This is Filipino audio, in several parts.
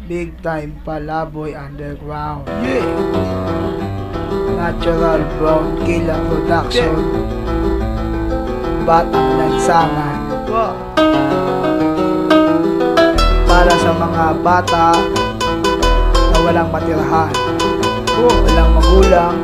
Big time Palaboy Underground. Yeah! Natural Brown Killa Production. Batang Lansangan. Para sa mga bata na walang matirahan, walang magulang,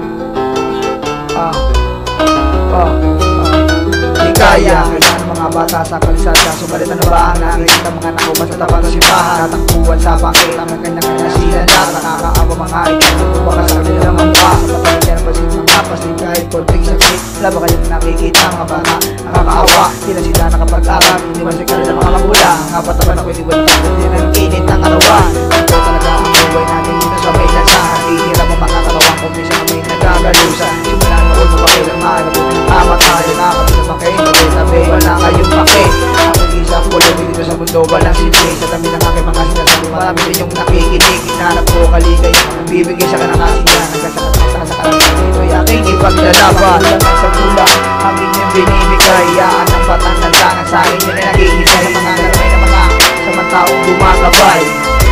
di kaya ng mga bata sa kalsada. Subalit ano ba ang nakikita mga nakubad sa tapat ng simbahan? Tatakbuhan sa pakita, may kanya-kanya sila na nakakaawa mga ikan. Baka sa kanilang mukha, sa paligyan ng basit mga pasin kahit konting sakit. Wala ba kayong nakikita mga bata nakakaawa? Di na sila nakapag-aral, hindi man sa kanilang mga magulang. Ang apat naman ako itiwan ng kapit, hindi ng init ng arawan. Ito talaga ang buhay natin dito sa may lansangan. Hihirap ang mga katawan kung minsan kami nagagalusa. Simula noon mapakilang mahalabot, amat tayo nakakabit kayo, tabi, wala kayong pake. Ako isa ko lang dito sa mundo, walang silbi. Sa dami ng aking mga sinasabi, marami din yung nakikinig. Hinanap ko kaligay, nagbibigay siya ka ng asiya. Nagkasakat sa kalang dito, aking ipaglalaban. Langan sa gulang, ang inyong binibigay. Yaan ang batang lansangan sa akin, yun ay nagigitay. Sa mga garamay na mga samantaong gumagabay.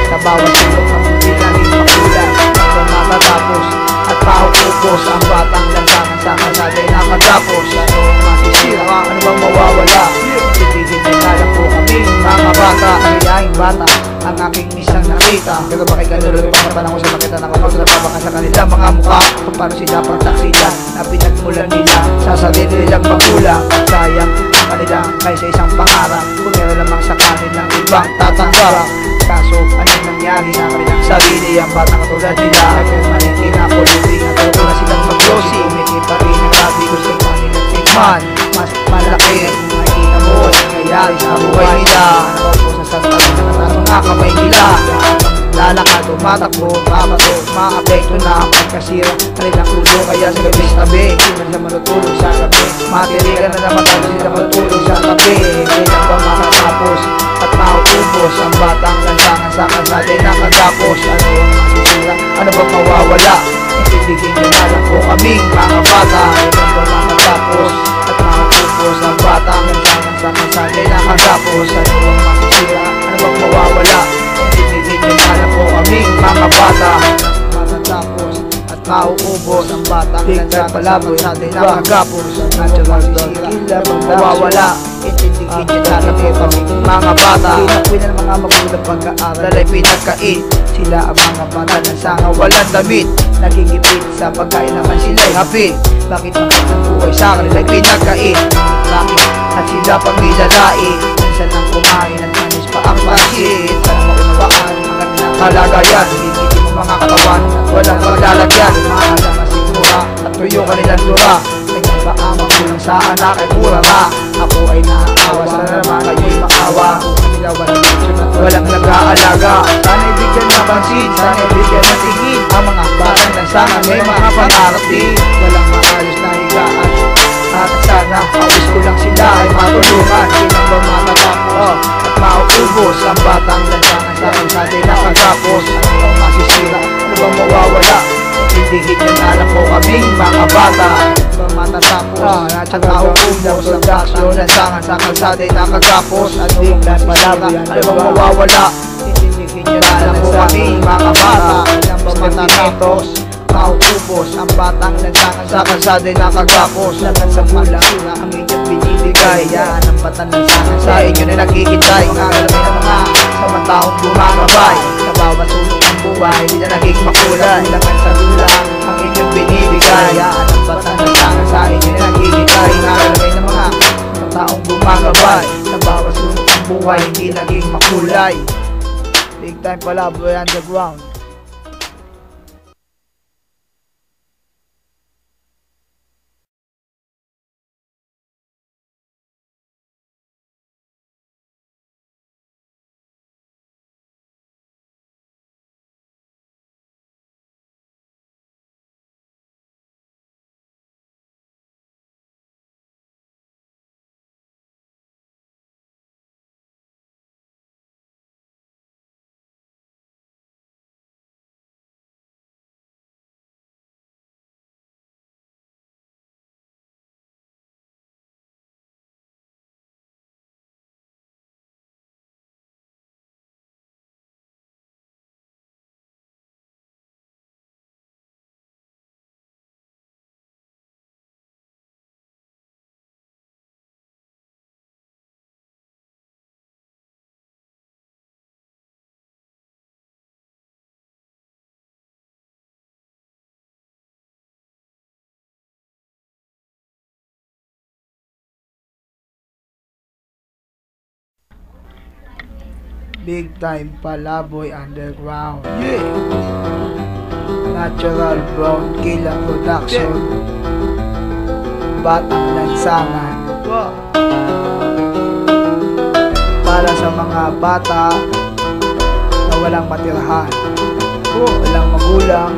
Sa bawat sulok ng hindi naging makulang. Hanggang matatapos at paukupos ang batang lansangan sa kasaday na matapos. Ano ang masisira, ano bang mawawala? Ibigin na nalang po kami mga bata. Kayaing bata ang aking isang nakita. Pero bakit ganun pa sa panahon sa makita nakapagsalapa baka sa kanilang mga mukha kung paano sila pagtaksilan na pinagmulan nila sa sarili nilang magulang. Sayang kanila kaysa isang pangarap kung meron lamang sa kanilang ibang tatanggap. Kaso anong nangyari sa kanilang sarili? Ang batang katulad nila ay permanente na pulubi at ako na silang maglosi. Umikipa rin ang labi ko sa kanilang tikman. Mas malaki kung makikita mo ang nangyayari sa buhay nila. Ano po sa santabi na nataas mga kamay nila? Lalakad, tumatakbo, papato, maapekto na ang pagkasira kanilang ulo. Kaya sa gabi sa tabi, hindi na matutulog sa tabi. Matirigan na naman tayo sila matutulog sa tabi. Hindi na ba makatapos at mautubos ang batang lansangan sa kasaday na katapos? Ano ang masisira? Ano bang mawawala? Ibigin nyo na lang po kaming mga bata. Hindi ba makatapos at mautubos ang batang lansangan sa kasaday na katapos? Ano ang masisira? Ano bang mawawala? Ibigin nyo na lang po kaming mga bata. Matatapos at mauubos ang batang lansangan sa kasaday na katapos. Ano ang masisira? Ano bang mawawala? Itindigin nyo na lang po kaming mga bata. Pinakuin ng mga magulang pag-aaral, lalay pinagkait. Sila ang mga bata na sanga walang damit. Nagigipit sa pagkain naman sila'y hapit. Bakit bakit ang buhay sa kanila'y pinagkait? Bakit at sila pang nilalait? Minsan lang kumain at manis pa ang pasit. Sana maunawaan ang kanilang kalagayan. Higiti mo mga katawan at walang maglalagyan. Mahal ang masigura at tuyo kanilang dura. Ganyan ba amang kulang sa anak ay pura na? Ako ay naaawa, sana naman kayo'y maawa. Kanila walang lechon at walang nag-aalaga. Sana ibigyan ng pansin, sana ibigyan ng tingin. Ang mga batang lansangan may mga pangarap din. Walang maayos na higaan at sana awis ko lang sila ay matulungan. Silang ba matatapos at mauubos ang batang lansangan sa kasaday na katapos? Ano ang masisira? Ano bang mawawala? Ibigin nyo na lang po kaming mga bata. Bang matatapos at mauubos ang batang lansangan sa kasaday na katapos? Ano ang masisira? Ano bang mawawala? Ibigin nyo na lang po kaming mga bata. Ilang ba matatapos? Mauubos ang batang lansangan sa kasaday na katapos. Lahat sa gulang ang inyong binibigay. Yan ang batang lansangan sa inyo na nagkikitay. Mga galamay na mga samantaong gumagabay. Sa bawat sulok ng buhay, hindi na naging makulay. Lahat sa gulang ang inyong binibigay. Yan ang batang lansangan sa inyo na nagkikitay. Mga galamay na mga samantaong gumagabay. Sa bawat sulok ng buhay, hindi naging makulay. Big time Palaboy Underground. Big time Palaboy Underground. Yeah! Natural Brown Killa Production. Batang Lansangan. Para sa mga bata na walang matirahan, walang magulang,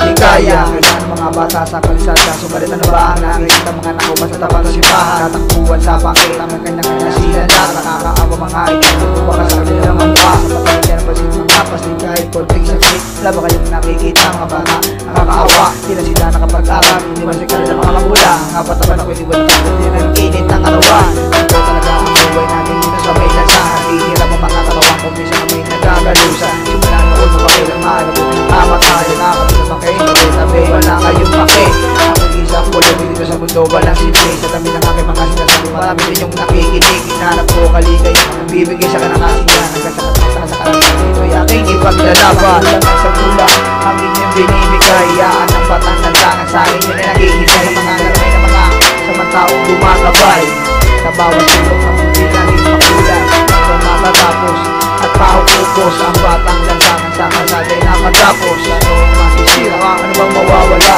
di kaya kailangan mga bata sa kalsada. Subalit ano ba ang nakikita mga nakuha sa tapat ng simbahan? Tatakbuhan sa pangit ang kanya-kanya sila na nakakaawa mga ito. Baka sa kanila naman pa sa pamilya ng pasin mga pasig kahit konting sakit. Wala ba kayong nakikita mga bata nakakaawa? Di na sila nakapag-aral, hindi ba sa kanila mga magulang? Kapataban ako di ba hindi na init ang arawan? Ito talaga ang buhay natin dito sa may lansangan. Hihirap ang mga katawan kung minsan na may nagagalusan. Simula noon mo pakilang mahanap ko tama tayo na kami naman kayo tabi-tabi. Wala kayong pake. Ako isang pulo dito sa mundo walang silbi. Sa dami ng aking mga sinasabi marami din yung nakikinig. Hinanap ko kaligay ang bibigay sa kanakasin yan. Hanggang sa katakta sa kalangan dito ay aking ipaglalaban. Lang sa gula ang inyong binibigay. Yaan ang batang lansangan sa akin yun ay nakikigay. Mga galamay na mga samantaong gumagabay. Sa bawat sulok ang hindi naging makulay. Hanggang matatapos at paukupos ang batang lansangan sa kalsada ay nakatapos. Ano ang masisira? Ano bang mawawala?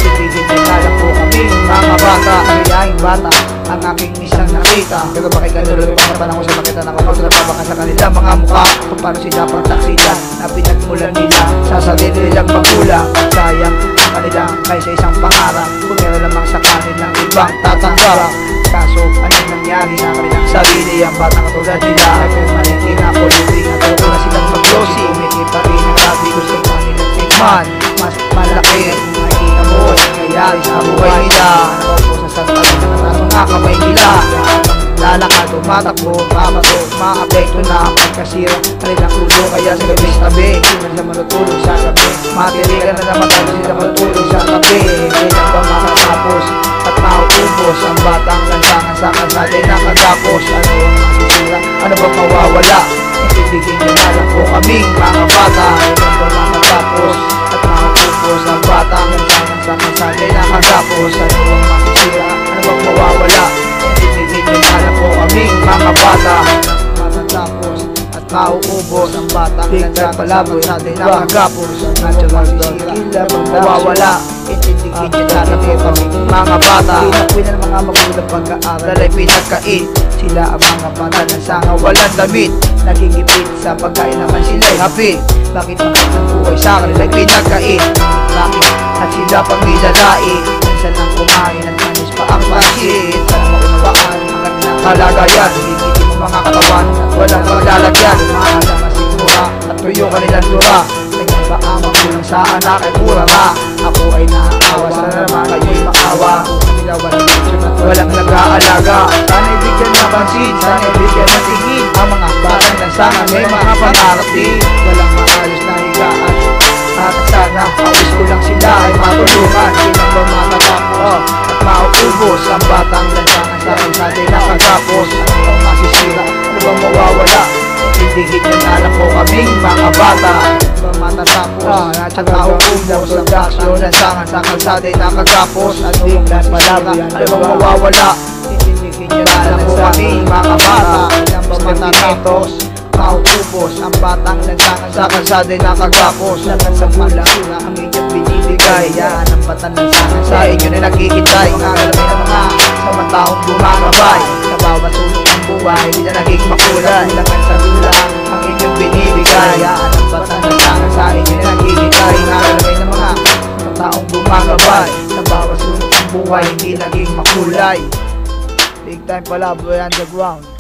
Ibigin na lang po kami mga bata. Kayahing bata ang aking isang nakita. Pero makikagaluloy pa sa panahon sa makita ng kapag baka sa kanila mga mukha kung paano sila pagtaksilan na pinagmulan nila sa sarili nilang magulang. Sayang ang kanilang kaysa isang pangarap kung meron lamang sa kanilang ibang tatanggap. Kaso ano nangyari sa kanilang sarili? Ang batang katulad nila ay permanente na politik at ako na silang mag-glossy. Umikip pa rin ang sabi ko sa kanilang tigman. Mas malaki kung makikita mo ang nangyayari sa buhay nila. Ano po sa santal na natatong nga kamay nila. Lalakad o matakbo, mabato, maapekto na ang pagkasira kanilang ulo. Kaya sa gabi sa tabi, hindi na sila manutulog sa gabi. Matirigan na naman tayo sila manutulog sa tabi. Hindi na ba makatapos at mauubos ang batang lansangan sa kalsada ay nakatapos. Ano ang masisira? Ano ba mawawala? Ibigin nyo na lang po kaming mga bata. Hindi ba makatapos at mauubos ang batang lansangan sa kalsada ay nakatapos. Ano ang masisira? Ano ba mawawala? Ibigin nyo na lang po kaming mga bata. Matatapos at mauubos ang batang lansangan sa kalsada ay nakatapos. Ano ang masisira? Ano ba mawawala? Itindigin nyo na lang po kaming mga bata. Pinakwin ng mga magulang pag-aaral ay pinagkait. Sila ang mga bata na sanga walang damit. Nagigipit sa pagkain naman sila'y happy. Bakit ang buhay sa kanila ay pinagkait? Bakit at sila pang nilalait? Minsan lang kumain at manis pa ang pansit. Para maunawaan ang kanilang kalagayan. Higit mo mga katawan at walang maglalagyan. Mahalaga masigura at tuyo kanilang dura. Ganyan ba ang magulang sa anak ay pura ma? Ako ay naaawa, sana naman kayo'y maawa. Kung kanila walang action at walang nag-aalaga. Sana ibigyan ng pansin, sana ibigyan ng tingin. Ang mga batang lansangan may mga pangarap din. Walang maayos na higaan. At sana awis ko lang sila ay matulungan. Silang ba matatapos at mauubos ang batang lansangan sa kalsada ay nakatapos. Ano bang masisira? Ano bang mawawala? Ibigin nyo na lang po kaming mga bata. Matatapos at mauubos ang batang lansangan sa kalsada ay nakatapos. Ano bang masisira? Ano bang mawawala? Ibigin nyo na lang po kaming mga bata. Ilang ba matatapos? Mauubos ang batang lansangan sa kalsada ay nakatapos. Lahat sa malang ang inyong binibigay. Yan ang batang lansangan sa inyo na nakikitay. Mga galamay na mga samantaong gumagabay. Sa bawat sulok ng buhay, hindi na naging makulay. Lahat sa gulang ang inyong binibigay. Yan ang batang lansangan sa inyo na nakikitay. Mga galamay na mga samantaong gumagabay. Sa bawat sulok ng buhay, hindi naging makulay. Big time Palaboy Underground.